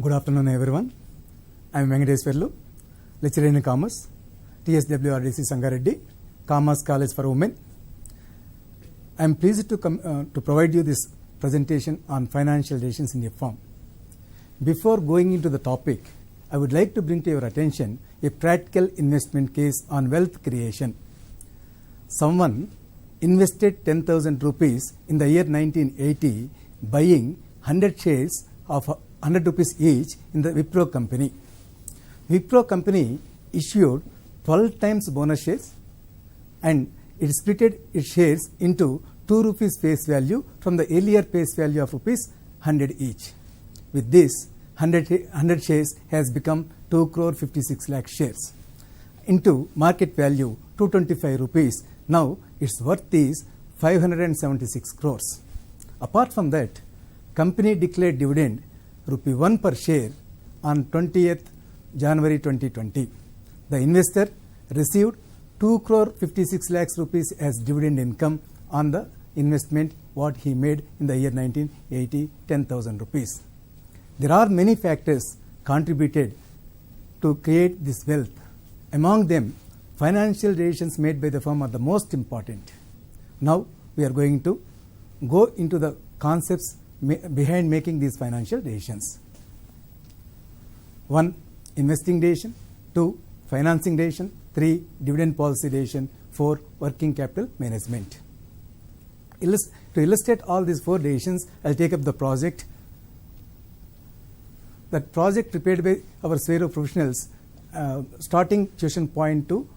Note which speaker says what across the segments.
Speaker 1: Good afternoon, everyone. I am Venkateswarlu, lecturer in Commerce, TSWREIS Sangareddy, Commerce College for Women. I am pleased to provide you this presentation on financial relations in a firm. Before going into the topic, I would like to bring to your attention a practical investment case on wealth creation. Someone invested 10,000 rupees in the year 1980 buying 100 shares of 100 rupees each in the Wipro company. Wipro company issued 12 times bonus shares and it splitted its shares into 2 rupees face value from the earlier face value of rupees 100 each. With this, 100 shares has become 2 crore 56 lakh shares into market value 225 rupees. Now its worth is 576 crores. Apart from that, company declared dividend rupee 1 per share on 20th January 2020. The investor received 2 crore 56 lakhs rupees as dividend income on the investment what he made in the year 1980, 10,000 rupees. There are many factors contributed to create this wealth. Among them, financial relations made by the firm are the most important. Now we are going to go into the concepts behind making these financial decisions. 1. Investing decision. 2. Financing decision. 3. Dividend policy decision. 4. Working capital management. To illustrate all these 4 decisions, I will take up the project. That project prepared by our sphere of professionals, starting tuition point to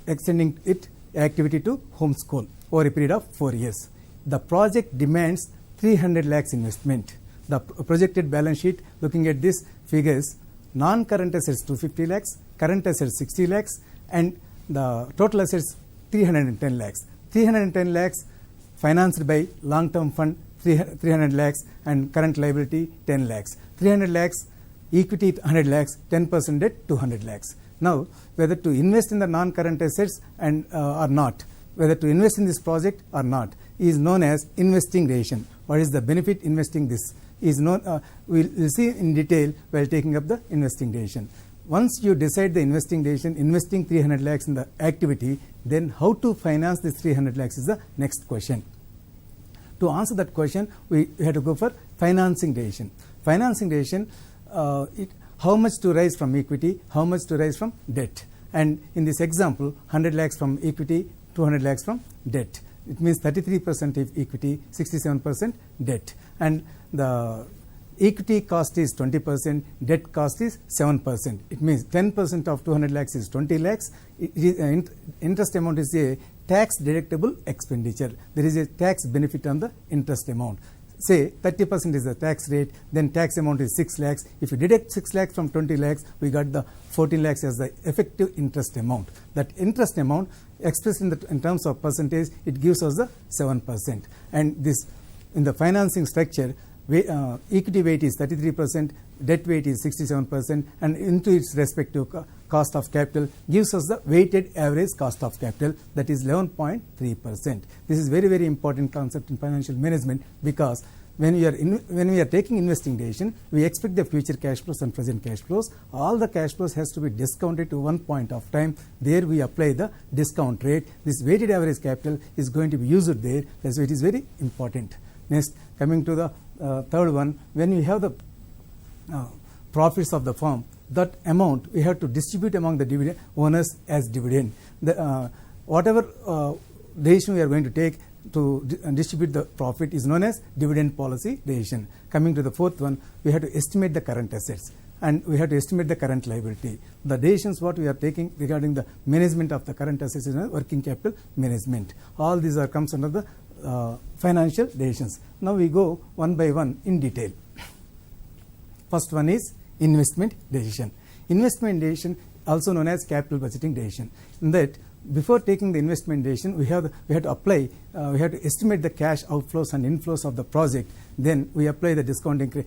Speaker 1: extending it activity to homeschool over a period of 4 years. The project demands 300 lakhs investment. The projected balance sheet, looking at these figures, non-current assets 250 lakhs, current assets 60 lakhs, and the total assets 310 lakhs. 310 lakhs financed by long-term fund 300 lakhs and current liability 10 lakhs. 300 lakhs equity 100 lakhs, 10% debt 200 lakhs. Now, whether to invest in the non-current assets and or not, whether to invest in this project or not, is known as investing decision. What is the benefit investing this is known, we'll see in detail while taking up the investing decision. Once you decide the investing decision, investing 300 lakhs in the activity, then how to finance this 300 lakhs is the next question. To answer that question, we have to go for financing decision. Financing decision, how much to raise from equity, how much to raise from debt. And in this example, 100 lakhs from equity, 200 lakhs from debt. It means 33% of equity, 67% debt. And the equity cost is 20%, debt cost is 7%. It means 10% of 200 lakhs is 20 lakhs. Interest amount is a tax deductible expenditure. There is a tax benefit on the interest amount. Say 30% is the tax rate, then tax amount is 6 lakhs. If you deduct 6 lakhs from 20 lakhs, we got the 14 lakhs as the effective interest amount. That interest amount expressed in terms of percentage, it gives us the 7%. And this in the financing structure, equity weight is 33%, debt weight is 67%, and into its respective cost of capital gives us the weighted average cost of capital, that is 11.3%. This is very, very important concept in financial management, because when we are taking investing decision, we expect the future cash flows and present cash flows. All the cash flows has to be discounted to one point of time. There we apply the discount rate. This weighted average capital is going to be used there. That's why it is very important. Next, coming to the third one, when we have the profits of the firm, that amount we have to distribute among the dividend owners as dividend. Whatever decision we are going to take to distribute the profit is known as dividend policy decision. Coming to the fourth one, we have to estimate the current assets and we have to estimate the current liability. The decisions what we are taking regarding the management of the current assets is working capital management. All these comes under the financial decisions. Now we go one by one in detail. First one is investment decision. Investment decision, also known as capital budgeting decision. In that, before taking the investment decision, we have to estimate the cash outflows and inflows of the project. Then we apply the discounting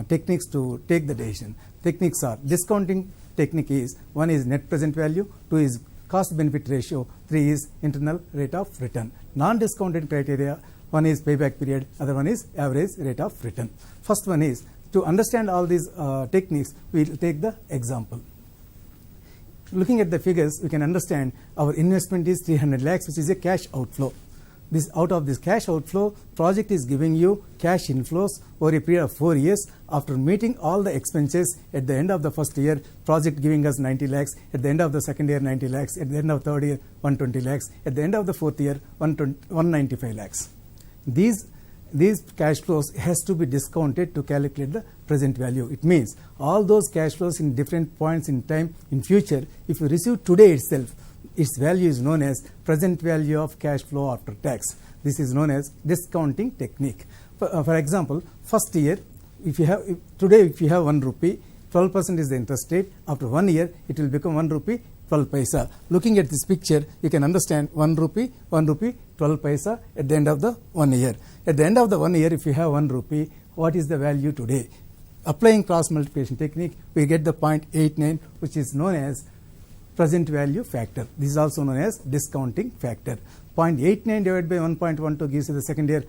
Speaker 1: techniques to take the decision. Techniques are: discounting technique is 1 is net present value, 2 is cost benefit ratio, 3 is internal rate of return. Non-discounted criteria, one is payback period, other one is average rate of return. First one is To understand all these techniques, we will take the example. Looking at the figures, we can understand our investment is 300 lakhs, which is a cash outflow. Out of this cash outflow, project is giving you cash inflows over a period of 4 years. After meeting all the expenses at the end of the first year, project giving us 90 lakhs, at the end of the second year 90 lakhs, at the end of third year 120 lakhs, at the end of the fourth year 195 lakhs. These cash flows has to be discounted to calculate the present value. It means all those cash flows in different points in time in future, if you receive today itself, its value is known as present value of cash flow after tax. This is known as discounting technique. For example, first year, if you have 1 rupee, 12% is the interest rate. After 1 year, it will become 1 rupee 12 paisa. Looking at this picture, you can understand 1 rupee 12 paisa at the end of the 1 year. At the end of the 1 year, if you have 1 rupee, what is the value today? Applying cross multiplication technique, we get the 0.89, which is known as present value factor. This is also known as discounting factor. 0.89 divided by 1.12 gives you the second year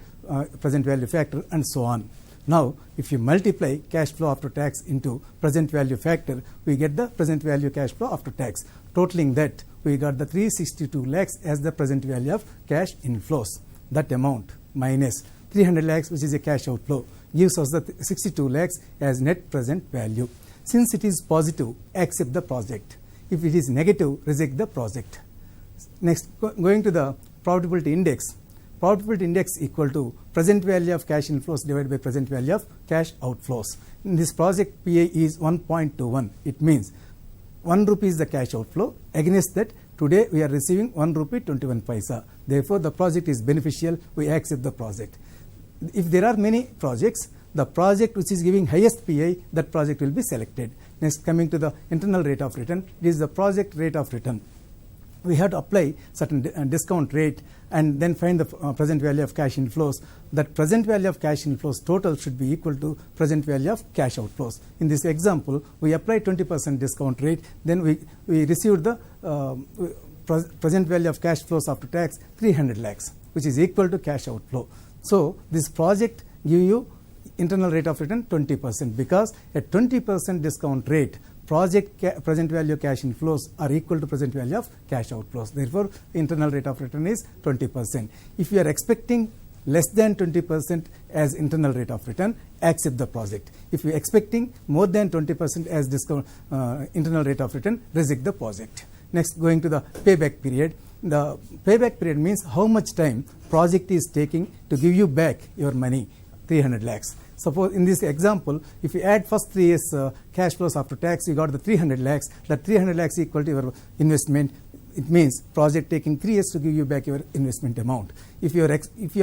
Speaker 1: present value factor, and so on. Now, if you multiply cash flow after tax into present value factor, we get the present value cash flow after tax. Totaling that, we got the 362 lakhs as the present value of cash inflows. That amount minus 300 lakhs, which is a cash outflow, gives us the 62 lakhs as net present value. Since it is positive, accept the project. If it is negative, reject the project. Next, going to the profitability index. Profitability index equal to present value of cash inflows divided by present value of cash outflows. In this project, PA is 1.21. It means 1 rupee is the cash outflow. Against that, today we are receiving 1 rupee 21 paisa. Therefore, the project is beneficial. We accept the project. If there are many projects, the project which is giving highest PI, that project will be selected. Next, coming to the internal rate of return, this is the project rate of return. We have to apply certain discount rate and then find the present value of cash inflows. That present value of cash inflows total should be equal to present value of cash outflows. In this example, we apply 20% discount rate, then we received the present value of cash flows after tax 300 lakhs, which is equal to cash outflow. So this project give you internal rate of return 20%, because at 20% discount rate, project present value cash inflows are equal to present value of cash outflows. Therefore, internal rate of return is 20%. If you are expecting less than 20% as internal rate of return, accept the project. If you are expecting more than 20% as discount internal rate of return, reject the project. Next, going to the payback period. The payback period means how much time project is taking to give you back your money, 300 lakhs. Suppose in this example, if you add first 3 years cash flows after tax, you got the 300 lakhs. That 300 lakhs equal to your investment. It means project taking 3 years to give you back your investment amount. If you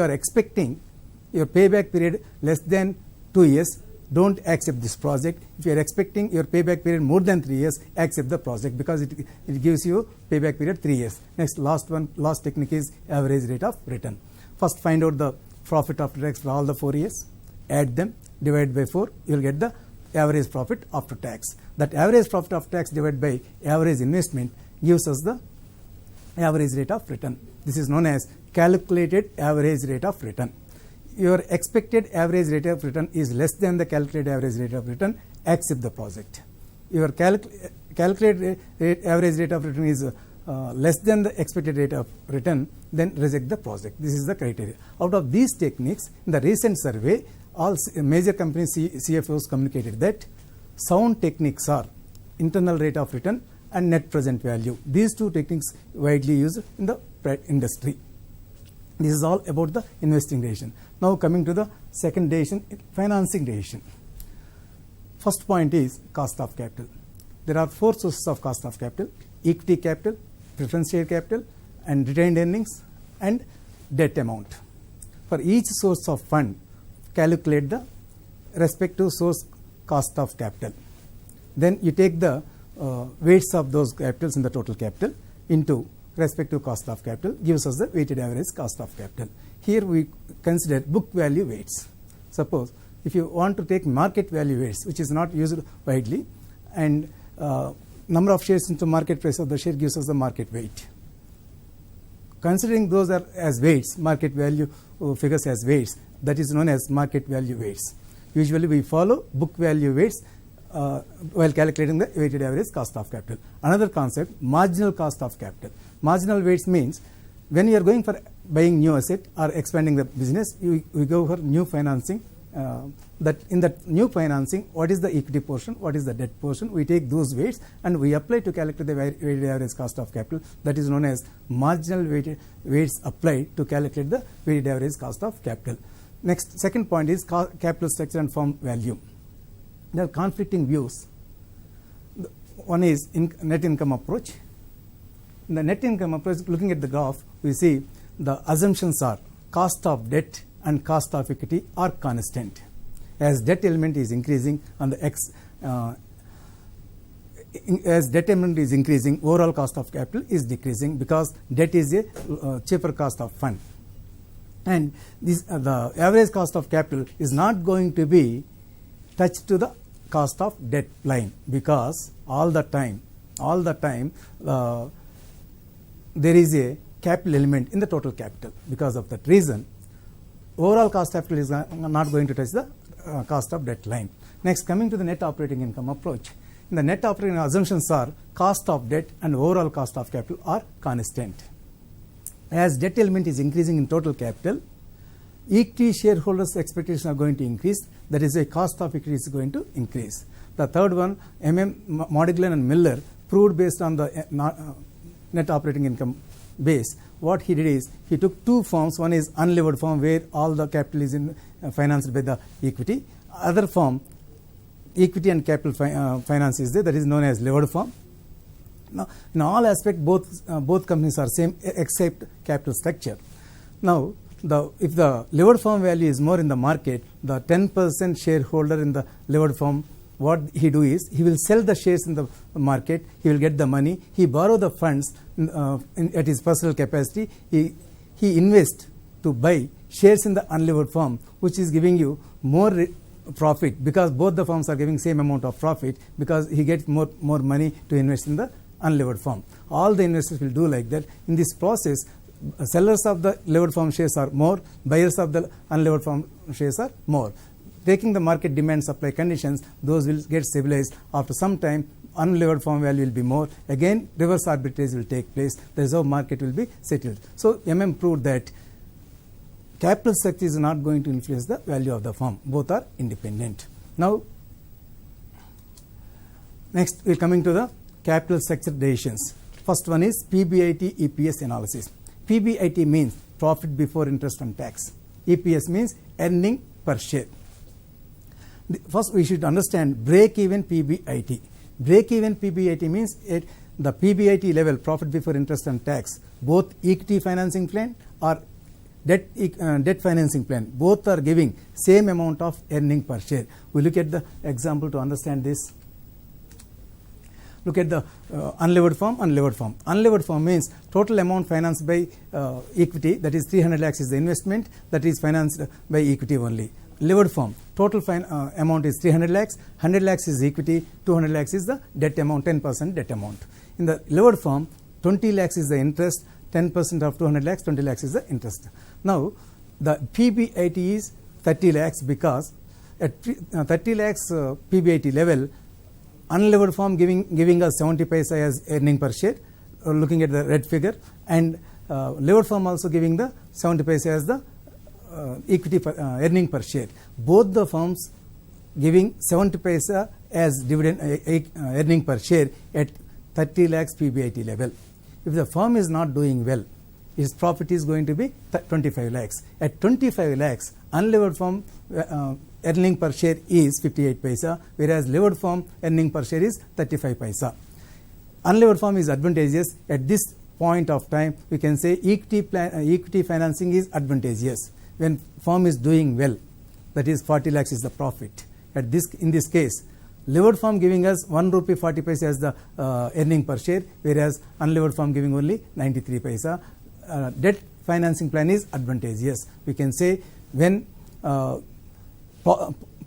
Speaker 1: are expecting your payback period less than 2 years, don't accept this project. If you are expecting your payback period more than 3 years, accept the project, because it gives you payback period 3 years. Next, last technique is average rate of return. First, find out the profit after tax for all the 4 years. Add them, divide by 4, you will get the average profit after tax. That average profit after tax divided by average investment gives us the average rate of return. This is known as calculated average rate of return. Your expected average rate of return is less than the calculated average rate of return, accept the project. Your calculated average rate of return is less than the expected rate of return, then reject the project. This is the criteria. Out of these techniques, in the recent survey, all major company CFOs communicated that sound techniques are internal rate of return and net present value. These two techniques widely used in the industry. This is all about the investing decision. Now coming to the second decision, financing decision. First point is cost of capital. There are 4 sources of cost of capital: equity capital, preference share capital, and retained earnings, and debt amount. For each source of fund, calculate the respective source cost of capital. Then you take the weights of those capitals in the total capital into respective cost of capital, gives us the weighted average cost of capital. Here we consider book value weights. Suppose if you want to take market value weights, which is not used widely, and number of shares into market price of the share gives us the market weight. Considering those are as weights, market value figures as weights, that is known as market value weights. usually we follow book value weights while calculating the weighted average cost of capital. Another concept, marginal cost of capital. Marginal weights means when you are going for buying new asset or expanding the business, we go for new financing. That in that new financing, what is the equity portion, what is the debt portion, we take those weights and we apply to calculate the weighted average cost of capital. That is known as marginal weights applied to calculate the weighted average cost of capital. Next, second point is capital structure and firm value. There are conflicting views. One is net income approach. In the net income approach, looking at the graph, we see the assumptions are cost of debt and cost of equity are constant. As debt element is increasing on the as debt element is increasing, overall cost of capital is decreasing because debt is a cheaper cost of fund. And this, the average cost of capital is not going to be touched to the cost of debt line because all the time there is a capital element in the total capital. Because of that reason, overall cost of capital is not going to touch the cost of debt line. Next, coming to the net operating income approach. In the net operating assumptions are cost of debt and overall cost of capital are constant. As debt element is increasing in total capital, equity shareholders' expectations are going to increase. That is, a cost of equity is going to increase. The third one, Modiglan and Miller proved based on the net operating income base. What he did is he took two forms. One is unlevered form where all the capital is financed by the equity. Other form, equity and capital finance is there. That is known as levered form. Now, in all aspects, both companies are same except capital structure. Now, if the levered form value is more in the market, the 10% shareholder in the levered form, what he do is he will sell the shares in the market. He will get the money. He borrow the funds at his personal capacity. He invests to buy shares in the unlevered form, which is giving you more profit because both the firms are giving same amount of profit because he gets more money to invest in the unlevered form. All the investors will do like that. In this process, sellers of the levered form shares are more, buyers of the unlevered form shares are more. Taking the market demand supply conditions, those will get stabilized. After some time, unlevered form value will be more. Again, reverse arbitrage will take place. The reserve market will be settled. So, proved that capital structure is not going to influence the value of the firm. Both are independent. Now, next we are coming to the capital structure decisions. First one is PBIT EPS analysis. PBIT means profit before interest and tax. EPS means earning per share. First, we should understand break-even PBIT. Break-even PBIT means the PBIT level, profit before interest and tax, both equity financing plan or debt financing plan, both are giving same amount of earning per share. We look at the example to understand this. Look at the unlevered form, unlevered form. Unlevered form means total amount financed by equity, that is 300 lakhs is the investment, that is financed by equity only. Levered form, total amount is 300 lakhs, 100 lakhs is equity, 200 lakhs is the debt amount, 10% debt amount. In the levered form, 20 lakhs is the interest, 10% of 200 lakhs, 20 lakhs is the interest. Now, the PBIT is 30 lakhs because at 30 lakhs PBIT level, unlevered form giving us 70 paisa as earning per share, looking at the red figure, and levered form also giving the 70 paisa as the equity earning per share. Both the firms giving 70 paisa as dividend earning per share at 30 lakhs PBIT level. If the firm is not doing well, his profit is going to be 25 lakhs. At 25 lakhs, unlevered form earning per share is 58 paisa, whereas levered form earning per share is 35 paisa. Unlevered form is advantageous. At this point of time, we can say equity financing is advantageous. When firm is doing well, that is 40 lakhs is the profit. In this case, levered form giving us 1 rupee 40 paisa as the earning per share, whereas unlevered form giving only 93 paisa. Debt financing plan is advantageous. We can say when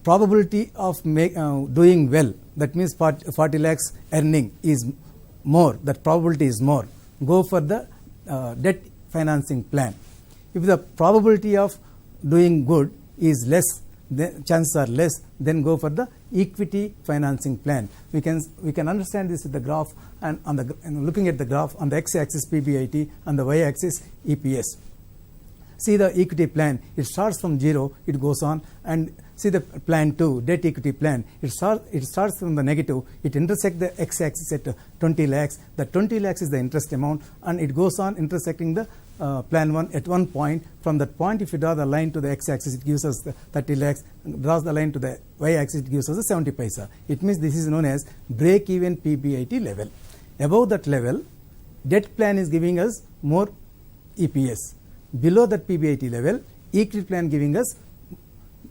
Speaker 1: probability of doing well, that means 40 lakhs earning is more, that probability is more, go for the debt financing plan. If the probability of doing good is less, then chances are less, then go for the equity financing plan. We can understand this with the graph, and on the looking at the graph on the x-axis PBIT and the y-axis EPS. See the equity plan, it starts from 0, it goes on, and see the plan 2, debt equity plan, it starts from the negative, it intersects the x-axis at 20 lakhs, the 20 lakhs is the interest amount, and it goes on intersecting the plan 1 at one point. From that point, if you draw the line to the x-axis, it gives us the 30 lakhs, draws the line to the y-axis, it gives us the 70 paisa. It means this is known as break-even PBIT level. Above that level, debt plan is giving us more EPS. Below that PBIT level, equity plan giving us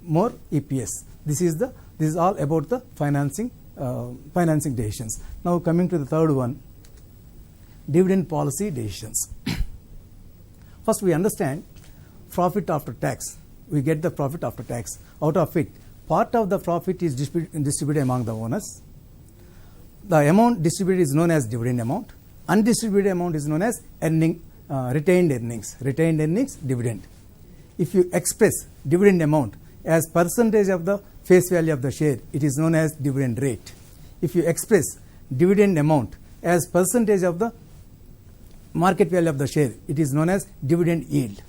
Speaker 1: more EPS. This is all about the financing decisions. Now coming to the third one, dividend policy decisions. First, we understand profit after tax. We get the profit after tax. Out of it, part of the profit is distributed among the owners. The amount distributed is known as dividend amount. Undistributed amount is known as retained earnings. Retained earnings, dividend. If you express dividend amount as percentage of the face value of the share, it is known as dividend rate. If you express dividend amount as percentage of the market value of the share, it is known as dividend yield.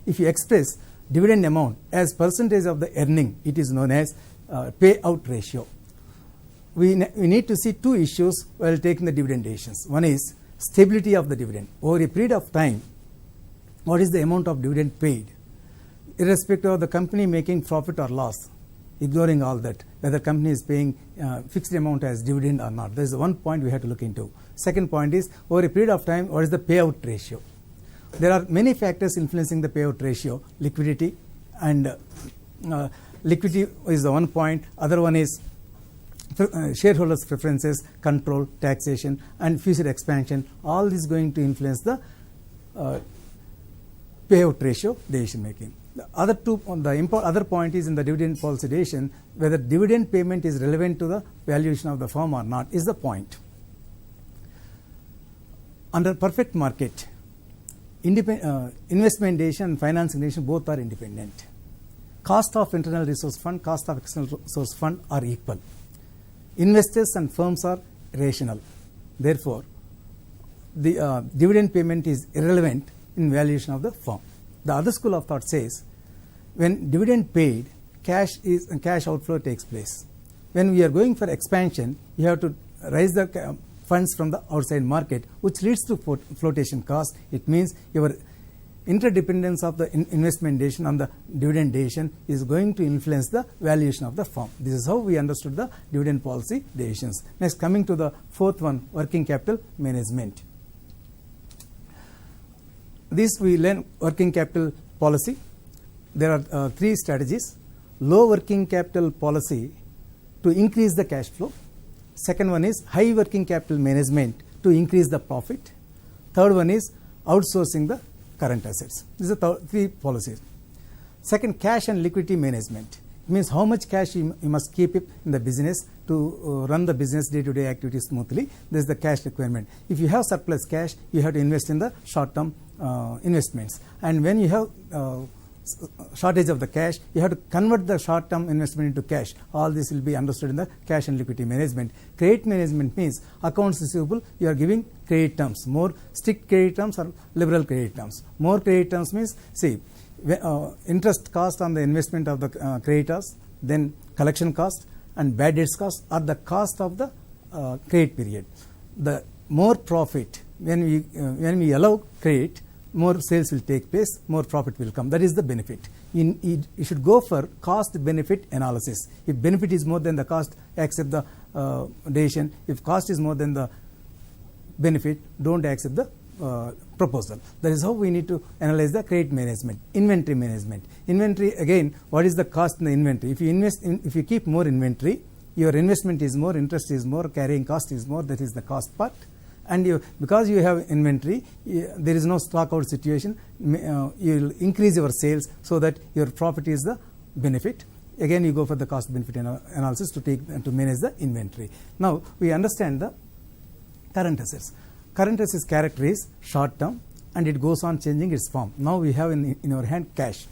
Speaker 1: If you express dividend amount as percentage of the earning, it is known as payout ratio. We need to see two issues while taking the dividend decisions. One is stability of the dividend. Over a period of time, what is the amount of dividend paid, irrespective of the company making profit or loss, ignoring all that, whether company is paying fixed amount as dividend or not. There is one point we have to look into. Second point is, over a period of time, what is the payout ratio? There are many factors influencing the payout ratio. Liquidity, and liquidity is the one point. Other one is shareholders' preferences, control, taxation, and future expansion. All this is going to influence the payout ratio decision making. The other other point is in the dividend policy decision, whether dividend payment is relevant to the valuation of the firm or not is the point. Under perfect market, investment decision and financing decision both are independent. Cost of internal resource fund, cost of external resource fund are equal. Investors and firms are rational. Therefore, the dividend payment is irrelevant in valuation of the firm. The other school of thought says, when dividend paid, cash outflow takes place. When we are going for expansion, you have to raise the funds from the outside market, which leads to flotation cost. It means your interdependence of the investment decision on the dividend decision is going to influence the valuation of the firm. This is how we understood the dividend policy decisions. Next, coming to the fourth one, working capital management. This we learn working capital policy. There are three strategies. Low working capital policy to increase the cash flow. Second one is high working capital management to increase the profit. Third one is outsourcing the current assets. These are three policies. Second, cash and liquidity management. It means how much cash you must keep it in the business to run the business day-to-day activities smoothly. This is the cash requirement. If you have surplus cash, you have to invest in the short-term investments. And when you have shortage of the cash, you have to convert the short-term investment into cash. All this will be understood in the cash and liquidity management. Credit management means accounts receivable, you are giving credit terms, more strict credit terms or liberal credit terms. More credit terms means, see, interest cost on the investment of the creditors, then collection cost and bad debts cost are the cost of the credit period. The more profit, when we allow credit, more sales will take place, more profit will come. That is the benefit. You should go for cost-benefit analysis. If benefit is more than the cost, accept the decision. If cost is more than the benefit, don't accept the proposal. That is how we need to analyze the credit management. Inventory management. Inventory, again, what is the cost in the inventory? If you keep more inventory, your investment is more, interest is more, carrying cost is more. That is the cost part. And because you have inventory, there is no stock out situation. You will increase your sales so that your profit is the benefit. Again, you go for the cost benefit analysis to manage the inventory. Now we understand the current assets. Current assets character is short term and it goes on changing its form. Now we have in our hand cash.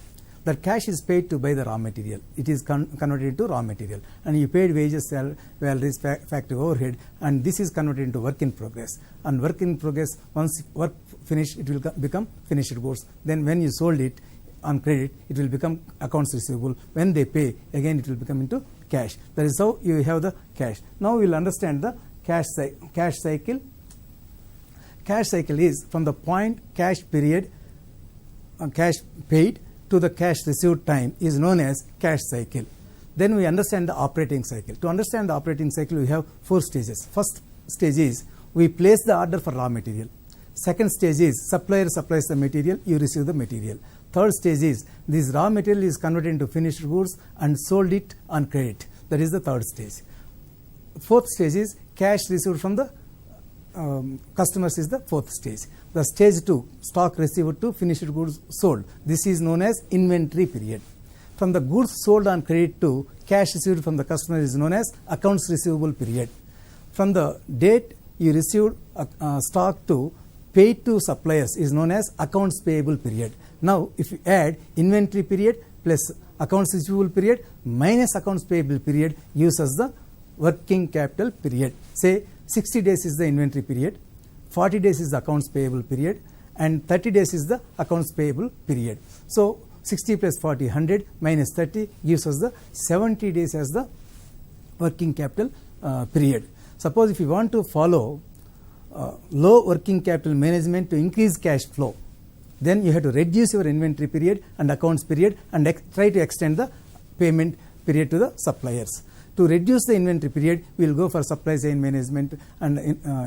Speaker 1: That cash is paid to buy the raw material. It is converted into raw material, and you paid wages, salaries, factory overhead, and this is converted into work in progress. And work in progress, once work finished, it will become finished goods. Then when you sold it on credit, it will become accounts receivable. When they pay, again it will become into cash. That is how you have the cash. Now we will understand the cash cycle. Cash cycle is from the point cash period, cash paid to the cash received time is known as cash cycle. Then we understand the operating cycle. To understand the operating cycle, we have 4 stages. First stage is we place the order for raw material. Second stage is supplier supplies the material, you receive the material. Third stage is this raw material is converted into finished goods and sold it on credit. That is the third stage. Fourth stage is cash received from the customers is the fourth stage. The stage 2, stock received to finished goods sold. This is known as inventory period. From the goods sold on credit to cash received from the customer is known as accounts receivable period. From the date you received stock to paid to suppliers is known as accounts payable period. Now if you add inventory period plus accounts receivable period minus accounts payable period gives us the working capital period. Say 60 days is the inventory period, 40 days is the accounts payable period, and 30 days is the accounts payable period. So 60 plus 40, 100 minus 30 gives us the 70 days as the working capital period. Suppose if you want to follow low working capital management to increase cash flow, then you have to reduce your inventory period and accounts period and try to extend the payment period to the suppliers. To reduce the inventory period, we will go for supply chain management and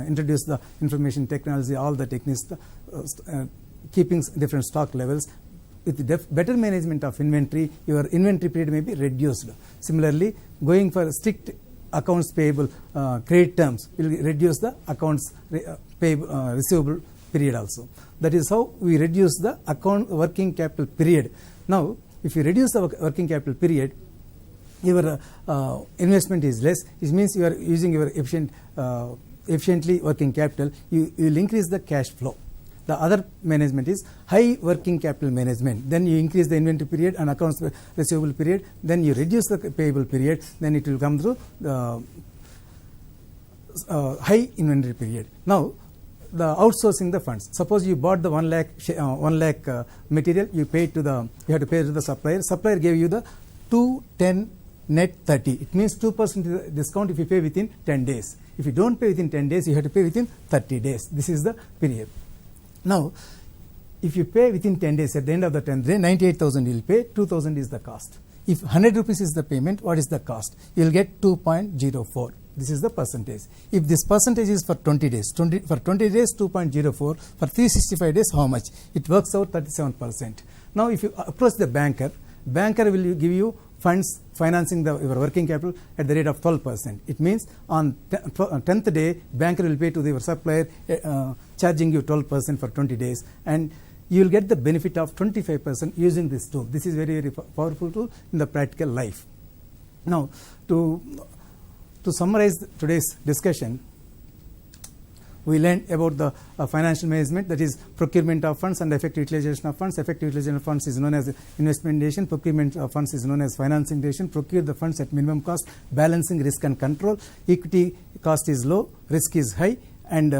Speaker 1: introduce the information technology, all the techniques, keeping different stock levels. With better management of inventory, your inventory period may be reduced. Similarly, going for strict accounts payable credit terms will reduce the accounts receivable period also. That is how we reduce the account working capital period. Now, if you reduce the working capital period, your investment is less. It means you are using your efficiently working capital. You will increase the cash flow. The other management is high working capital management. Then you increase the inventory period and accounts receivable period. Then you reduce the payable period. Then it will come through the high inventory period. Now, the outsourcing the funds. Suppose you bought the 1 lakh material. You have to pay to the supplier. Supplier gave you the 210 net 30. It means 2% discount if you pay within 10 days. If you don't pay within 10 days, you have to pay within 30 days. This is the period. Now, if you pay within 10 days, at the end of the 10 days, 98,000 you will pay, 2,000 is the cost. If 100 rupees is the payment, what is the cost? You will get 2.04. This is the percentage. If this percentage is for 20 days, for 20 days 2.04, for 365 days how much? It works out 37%. Now, if you approach the banker will give you funds financing your working capital at the rate of 12%. It means on 10th day, banker will pay to your supplier charging you 12% for 20 days, and you will get the benefit of 25% using this tool. This is very, very powerful tool in the practical life. Now, to summarize today's discussion, we learned about the financial management, that is procurement of funds and effective utilization of funds. Effective utilization of funds is known as investment decision. Procurement of funds is known as financing decision. Procure the funds at minimum cost, balancing risk and control. Equity cost is low, risk is high, and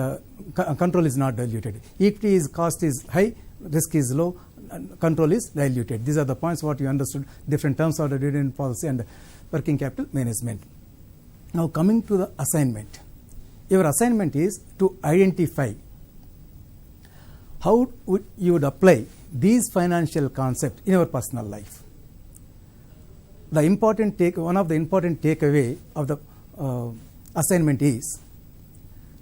Speaker 1: control is not diluted. Equity cost is high, risk is low, and control is diluted. These are the points what you understood, different terms of the dividend policy and working capital management. Now coming to the assignment. Your assignment is to identify how you would apply these financial concepts in your personal life. One of the important takeaway of the assignment is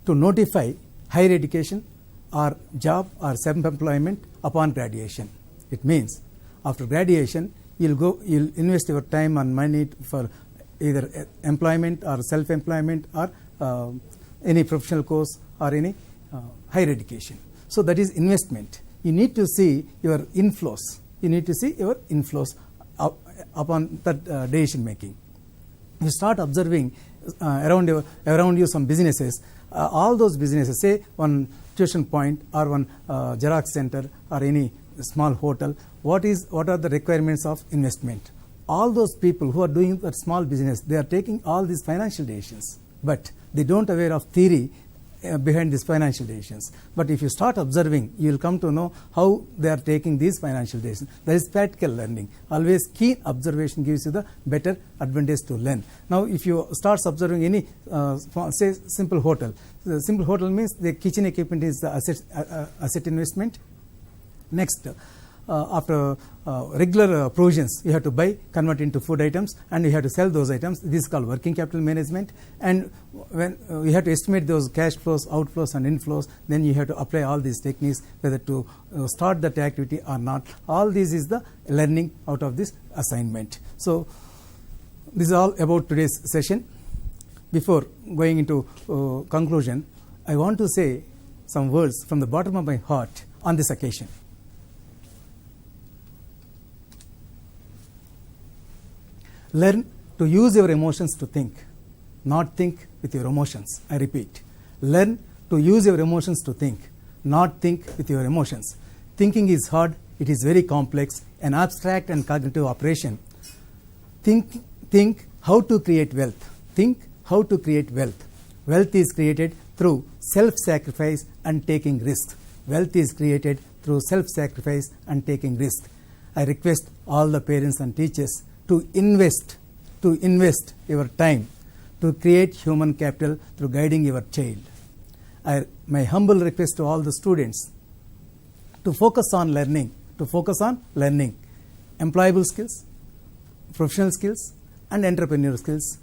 Speaker 1: to notify higher education or job or self-employment upon graduation. It means after graduation, you'll invest your time and money for either employment or self-employment or any professional course or any higher education. So that is investment. You need to see your inflows. Upon that decision making. You start observing around you some businesses. All those businesses, say one tuition point or one Xerox center or any a small hotel, what are the requirements of investment? All those people who are doing that small business, they are taking all these financial decisions, but they don't aware of theory behind these financial decisions. But if you start observing, you will come to know how they are taking these financial decisions. That is practical learning. Always keen observation gives you the better advantage to learn. Now, if you start observing any, say, simple hotel. The simple hotel means the kitchen equipment is the asset investment. Next, after regular provisions, you have to buy, convert into food items, and you have to sell those items. This is called working capital management. And when you have to estimate those cash flows, outflows, and inflows, then you have to apply all these techniques, whether to start that activity or not. All this is the learning out of this assignment. So, this is all about today's session. Before going into conclusion, I want to say some words from the bottom of my heart on this occasion. Learn to use your emotions to think, not think with your emotions. I repeat, learn to use your emotions to think, not think with your emotions. Thinking is hard, it is very complex, an abstract and cognitive operation. Think how to create wealth. Think how to create wealth. Wealth is created through self-sacrifice and taking risk. Wealth is created through self-sacrifice and taking risk. I request all the parents and teachers to invest your time to create human capital through guiding your child. My humble request to all the students to focus on learning, employable skills, professional skills, and entrepreneurial skills.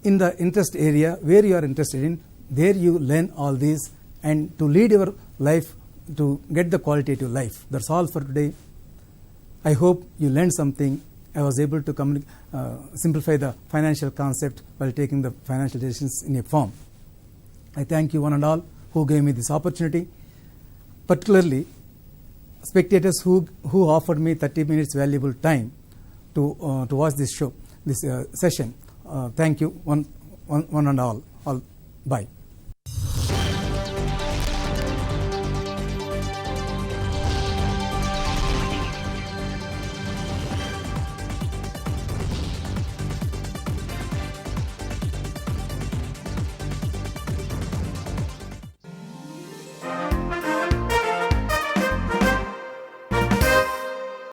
Speaker 1: In the interest area where you are interested in, there you learn all these, and to lead your life, to get the qualitative life. That's all for today. I hope you learned something. I was able to simplify the financial concept while taking the financial decisions in a form. I thank you one and all who gave me this opportunity, particularly spectators who offered me 30 minutes valuable time to watch this show, this session. Thank you one and all. Bye.